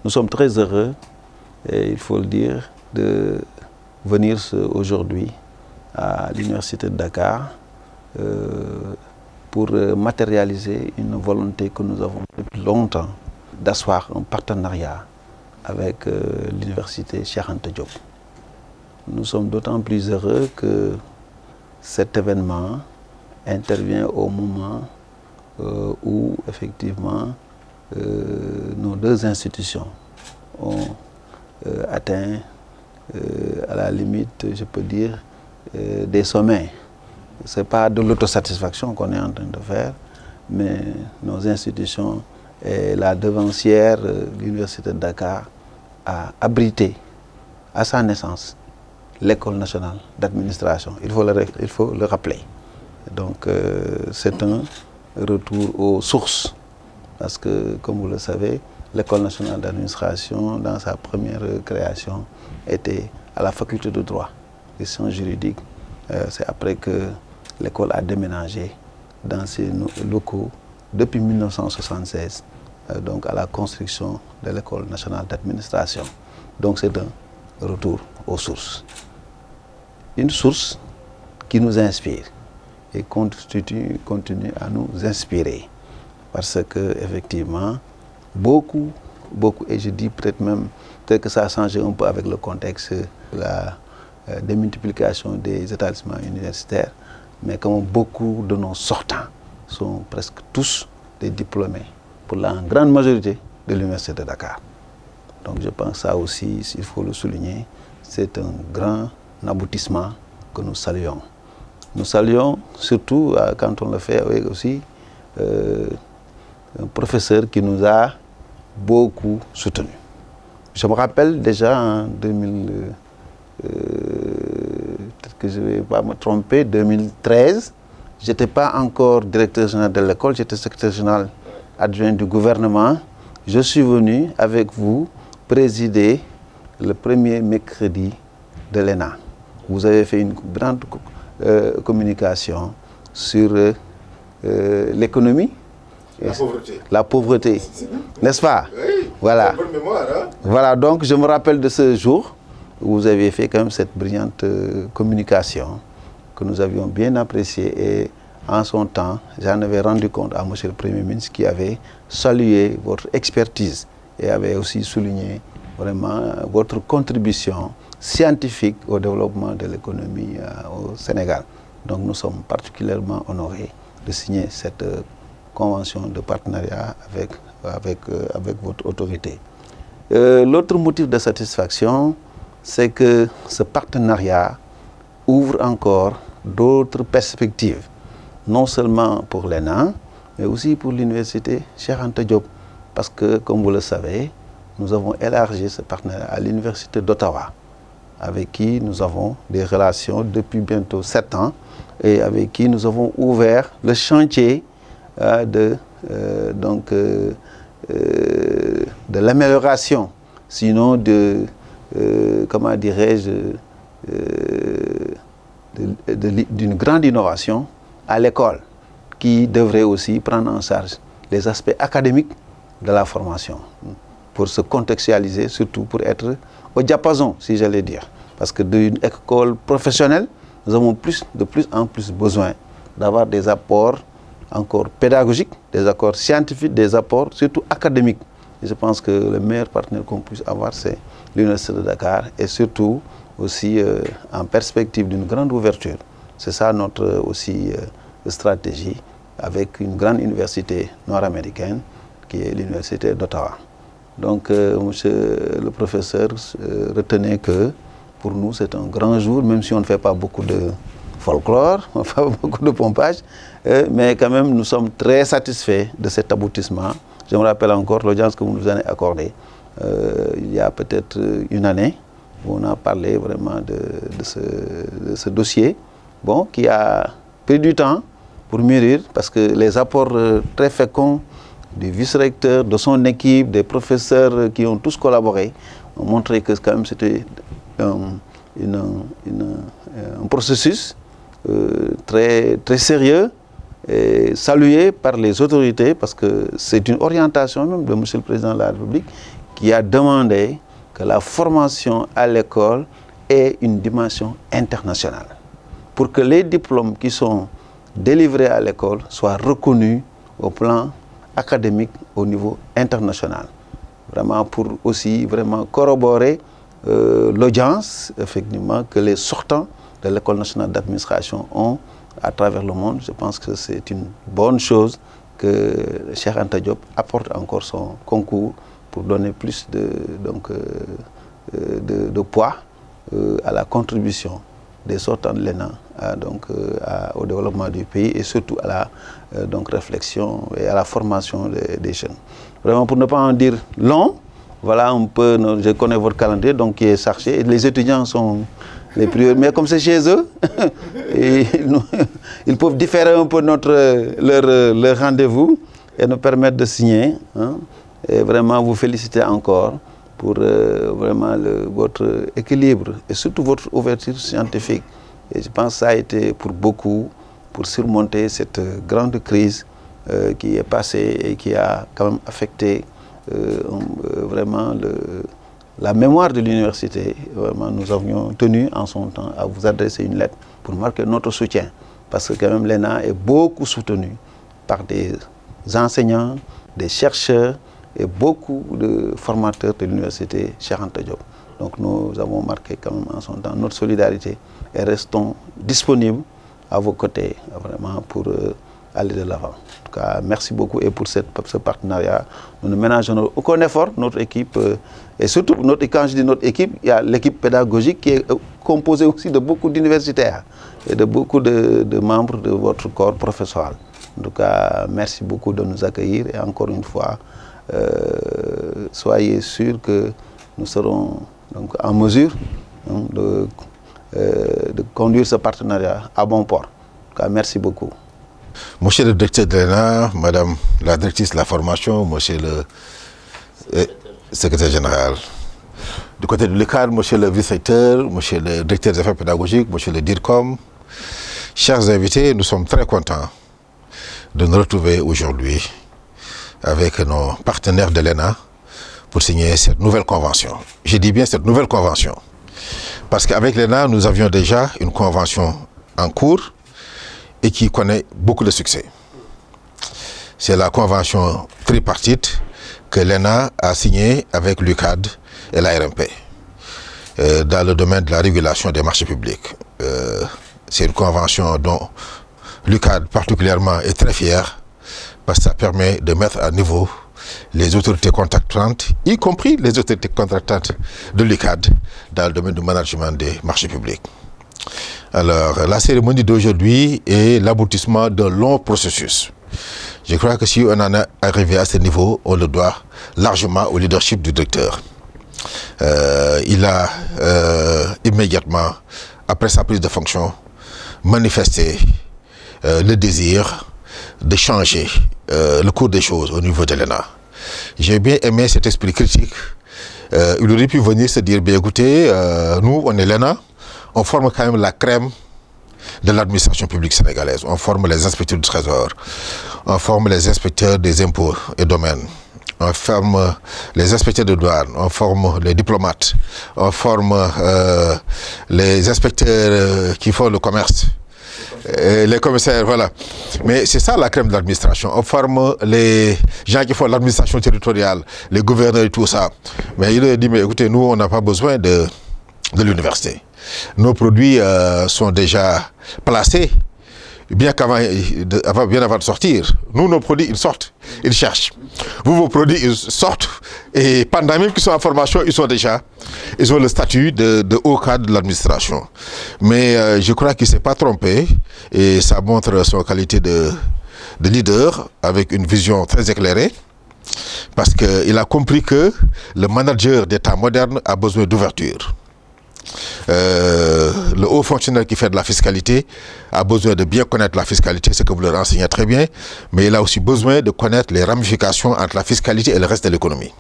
Nous sommes très heureux, et il faut le dire, de venir aujourd'hui à l'Université de Dakar pour matérialiser une volonté que nous avons depuis longtemps d'asseoir un partenariat avec l'Université Cheikh Anta Diop. Nous sommes d'autant plus heureux que cet événement intervient au moment où effectivement nos deux institutions ont atteint à la limite, je peux dire, des sommets. Ce n'est pas de l'autosatisfaction qu'on est en train de faire, mais nos institutions et la devancière, l'Université de Dakar, a abrité à sa naissance l'École nationale d'administration. Il faut le rappeler. Donc c'est un retour aux sources. Parce que, comme vous le savez, l'École nationale d'administration, dans sa première création, était à la faculté de droit, des sciences juridiques. C'est après que l'école a déménagé dans ses locaux depuis 1976, donc à la construction de l'École nationale d'administration. Donc c'est un retour aux sources. Une source qui nous inspire et continue à nous inspirer. Parce que effectivement, beaucoup, et je dis peut-être que ça a changé un peu avec le contexte de la démultiplication des établissements universitaires, mais comme beaucoup de nos sortants sont presque tous des diplômés, pour la grande majorité de l'Université de Dakar. Donc je pense que ça aussi, s'il faut le souligner, c'est un grand aboutissement que nous saluons. Nous saluons surtout quand on le fait avec aussi un professeur qui nous a beaucoup soutenus. Je me rappelle déjà en 2000, peut-être que je ne vais pas me tromper, 2013, je n'étais pas encore directeur général de l'école, j'étais secrétaire général adjoint du gouvernement. Je suis venu avec vous présider le premier mercredi de l'ENA. Vous avez fait une grande communication sur l'économie. La pauvreté, n'est-ce pas? Oui, voilà. Bonne mémoire, hein? Voilà, donc je me rappelle de ce jour où vous avez fait quand même cette brillante communication que nous avions bien appréciée, et en son temps, j'en avais rendu compte à M. le Premier ministre qui avait salué votre expertise et avait aussi souligné vraiment votre contribution scientifique au développement de l'économie au Sénégal. Donc nous sommes particulièrement honorés de signer cette convention de partenariat avec votre autorité. L'autre motif de satisfaction, c'est que ce partenariat ouvre encore d'autres perspectives, non seulement pour l'ENA, mais aussi pour l'Université Cheikh Anta Diop. Parce que, comme vous le savez, nous avons élargi ce partenariat à l'Université d'Ottawa, avec qui nous avons des relations depuis bientôt 7 ans, et avec qui nous avons ouvert le chantier de l'amélioration, sinon comment dirais-je, d'une grande innovation à l'école, qui devrait aussi prendre en charge les aspects académiques de la formation, pour se contextualiser, surtout pour être au diapason, si j'allais dire. Parce que d'une école professionnelle, nous avons de plus en plus besoin d'avoir des apports encore pédagogiques, des apports scientifiques, des apports surtout académiques. Et je pense que le meilleur partenaire qu'on puisse avoir, c'est l'Université de Dakar, et surtout aussi en perspective d'une grande ouverture. C'est ça notre aussi stratégie, avec une grande université nord-américaine qui est l'Université d'Ottawa. Donc, monsieur le professeur, retenez que pour nous, c'est un grand jour, même si on ne fait pas beaucoup de folklore, on ne fait pas beaucoup de pompage, mais quand même, nous sommes très satisfaits de cet aboutissement. Je me rappelle encore l'audience que vous nous avez accordée il y a peut-être une année, où on a parlé vraiment de ce dossier, bon, qui a pris du temps pour mûrir, parce que les apports très féconds du vice-recteur, de son équipe, des professeurs qui ont tous collaboré, ont montré que quand même c'était un processus très, très sérieux, et salué par les autorités, parce que c'est une orientation même de M. le Président de la République qui a demandé que la formation à l'école ait une dimension internationale, pour que les diplômes qui sont délivrés à l'école soient reconnus au plan académique au niveau international. Vraiment pour aussi vraiment corroborer l'audience effectivement que les sortants de l'École nationale d'administration ont à travers le monde. Je pense que c'est une bonne chose que Cheikh Anta Diop apporte encore son concours pour donner plus de poids à la contribution des sortants de l'ENA au développement du pays et surtout à la réflexion et à la formation des jeunes. Vraiment pour ne pas en dire long, voilà un peu, je connais votre calendrier donc qui est chargé. Les étudiants sont les priorités, mais comme c'est chez eux, ils peuvent différer un peu leur rendez-vous et nous permettre de signer. Hein, et vraiment vous féliciter encore pour vraiment votre équilibre et surtout votre ouverture scientifique. Et je pense que ça a été pour beaucoup, pour surmonter cette grande crise qui est passée et qui a quand même affecté vraiment la mémoire de l'université. Vraiment, nous avions tenu en son temps à vous adresser une lettre pour marquer notre soutien. Parce que quand même l'ENA est beaucoup soutenu par des enseignants, des chercheurs et beaucoup de formateurs de l'université Cheikh Anta Diop. Donc nous avons marqué quand même en son temps notre solidarité et restons disponibles à vos côtés vraiment pour aller de l'avant. En tout cas, merci beaucoup et pour ce partenariat. Nous ne ménageons aucun effort, notre équipe, et surtout, quand je dis notre équipe, il y a l'équipe pédagogique qui est composée aussi de beaucoup d'universitaires et de beaucoup de membres de votre corps professoral. En tout cas, merci beaucoup de nous accueillir et encore une fois, soyez sûrs que nous serons donc en mesure de conduire ce partenariat à bon port. En tout cas, merci beaucoup. Monsieur le directeur de l'ENA, madame la directrice de la formation, monsieur le secrétaire général. Du côté de l'UCAD, monsieur le vice-recteur, monsieur le directeur des affaires pédagogiques, monsieur le DIRCOM, chers invités, nous sommes très contents de nous retrouver aujourd'hui avec nos partenaires de l'ENA pour signer cette nouvelle convention. Je dis bien cette nouvelle convention, parce qu'avec l'ENA, nous avions déjà une convention en cours et qui connaît beaucoup de succès. C'est la convention tripartite que l'ENA a signée avec l'UCAD et l'ARMP dans le domaine de la régulation des marchés publics. C'est une convention dont l'UCAD particulièrement est très fier parce que ça permet de mettre à niveau les autorités contractantes, y compris les autorités contractantes de l'UCAD dans le domaine du management des marchés publics. Alors, la cérémonie d'aujourd'hui est l'aboutissement d'un long processus. Je crois que si on en est arrivé à ce niveau, on le doit largement au leadership du directeur. Il a immédiatement, après sa prise de fonction, manifesté le désir de changer le cours des choses au niveau de l'ENA. J'ai bien aimé cet esprit critique. Il aurait pu venir se dire, bien écoutez, nous, on est l'ENA, on forme quand même la crème de l'administration publique sénégalaise. On forme les inspecteurs du trésor, on forme les inspecteurs des impôts et domaines, on forme les inspecteurs de douane, on forme les diplomates, on forme les inspecteurs qui font le commerce, les commissaires, voilà. Mais c'est ça la crème de l'administration. On forme les gens qui font l'administration territoriale, les gouverneurs et tout ça. Mais il a dit, mais écoutez, nous, on n'a pas besoin de l'université. Nos produits sont déjà placés bien avant de sortir. Nous, nos produits, ils sortent, ils cherchent. Vous, vos produits, ils sortent et pendant même qu'ils sont en formation, ils ont le statut de haut cadre de l'administration. Mais je crois qu'il ne s'est pas trompé et ça montre son qualité de leader avec une vision très éclairée parce qu'il a compris que le manager d'État moderne a besoin d'ouverture. Le haut fonctionnaire qui fait de la fiscalité a besoin de bien connaître la fiscalité, ce que vous leur enseignez très bien, mais il a aussi besoin de connaître les ramifications entre la fiscalité et le reste de l'économie.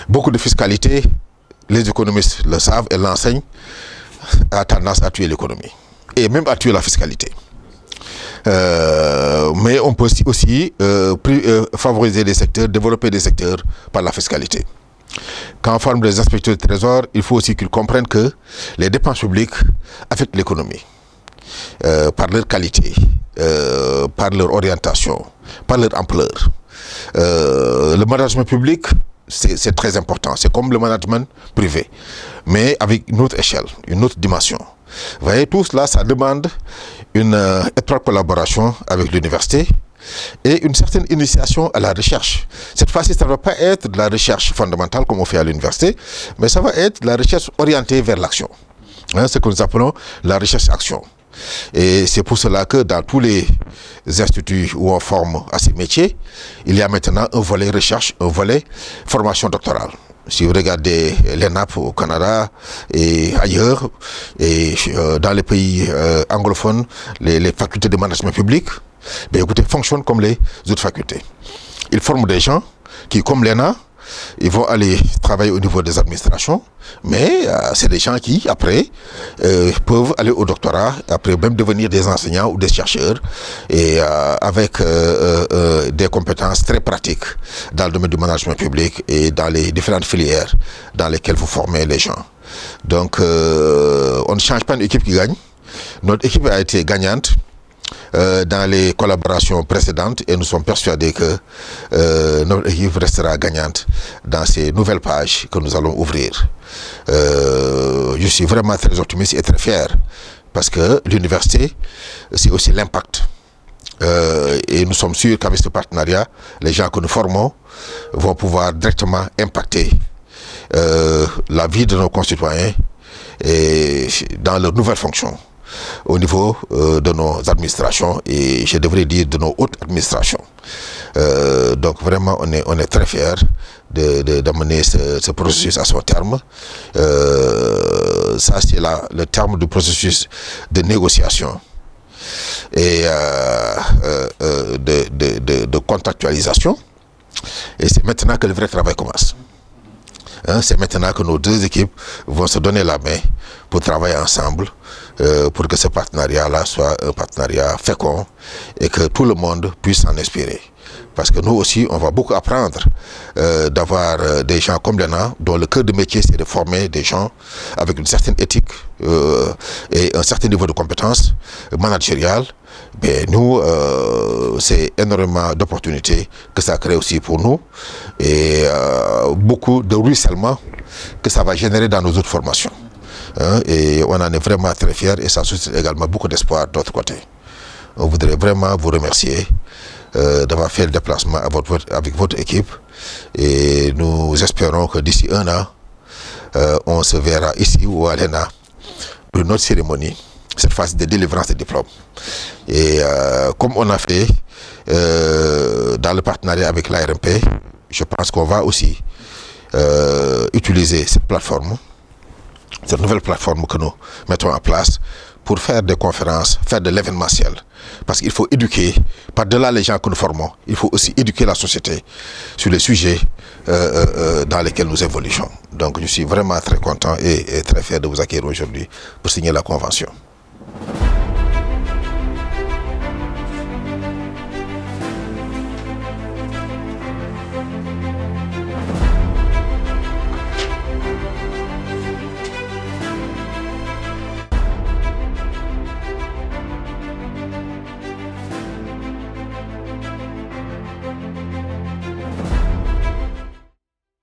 Beaucoup de fiscalité, les économistes le savent et l'enseignent, a tendance à tuer l'économie et même à tuer la fiscalité. Mais on peut aussi favoriser des secteurs, développer des secteurs par la fiscalité. Quand on forme des inspecteurs du trésor, il faut aussi qu'ils comprennent que les dépenses publiques affectent l'économie par leur qualité, par leur orientation, par leur ampleur. Le management public, c'est très important. C'est comme le management privé, mais avec une autre échelle, une autre dimension. Vous voyez, tout cela, ça demande une étroite collaboration avec l'université et une certaine initiation à la recherche. Cette fois-ci, ça ne va pas être de la recherche fondamentale comme on fait à l'université, mais ça va être de la recherche orientée vers l'action. Hein, ce que nous appelons la recherche-action. Et c'est pour cela que dans tous les instituts où on forme à ces métiers, il y a maintenant un volet recherche, un volet formation doctorale. Si vous regardez l'ENAP au Canada et ailleurs, et dans les pays anglophones, les facultés de management public, ben écoutez, fonctionnent comme les autres facultés. Ils forment des gens qui, comme l'ENA, ils vont aller travailler au niveau des administrations, mais c'est des gens qui, après, peuvent aller au doctorat, après même devenir des enseignants ou des chercheurs, et avec des compétences très pratiques dans le domaine du management public et dans les différentes filières dans lesquelles vous formez les gens. Donc, on ne change pas une équipe qui gagne. Notre équipe a été gagnante dans les collaborations précédentes et nous sommes persuadés que notre équipe restera gagnante dans ces nouvelles pages que nous allons ouvrir. Je suis vraiment très optimiste et très fier parce que l'université, c'est aussi l'impact. Et nous sommes sûrs qu'avec ce partenariat, les gens que nous formons vont pouvoir directement impacter la vie de nos concitoyens et dans leurs nouvelles fonctions au niveau de nos administrations et je devrais dire de nos hautes administrations. Donc vraiment on est très fiers d'amener ce processus à son terme. Ça c'est le terme du processus de négociation et de contractualisation. Et c'est maintenant que le vrai travail commence. Hein, c'est maintenant que nos deux équipes vont se donner la main pour travailler ensemble pour que ce partenariat-là soit un partenariat fécond et que tout le monde puisse s'en inspirer. Parce que nous aussi, on va beaucoup apprendre d'avoir des gens comme l'ENA, dont le cœur de métier, c'est de former des gens avec une certaine éthique et un certain niveau de compétences managériales. Mais nous, c'est énormément d'opportunités que ça crée aussi pour nous et beaucoup de ruissellement que ça va générer dans nos autres formations. Hein, et on en est vraiment très fiers et ça suscite également beaucoup d'espoir de notre côté. On voudrait vraiment vous remercier d'avoir fait le déplacement avec votre équipe et nous espérons que d'ici un an, on se verra ici ou à l'ENA pour une autre cérémonie, cette phase de délivrance des diplômes. Et comme on a fait dans le partenariat avec l'ARMP, je pense qu'on va aussi utiliser cette plateforme, cette nouvelle plateforme que nous mettons en place pour faire des conférences, faire de l'événementiel. Parce qu'il faut éduquer, par-delà les gens que nous formons, il faut aussi éduquer la société sur les sujets dans lesquels nous évoluons. Donc je suis vraiment très content et très fier de vous accueillir aujourd'hui pour signer la convention.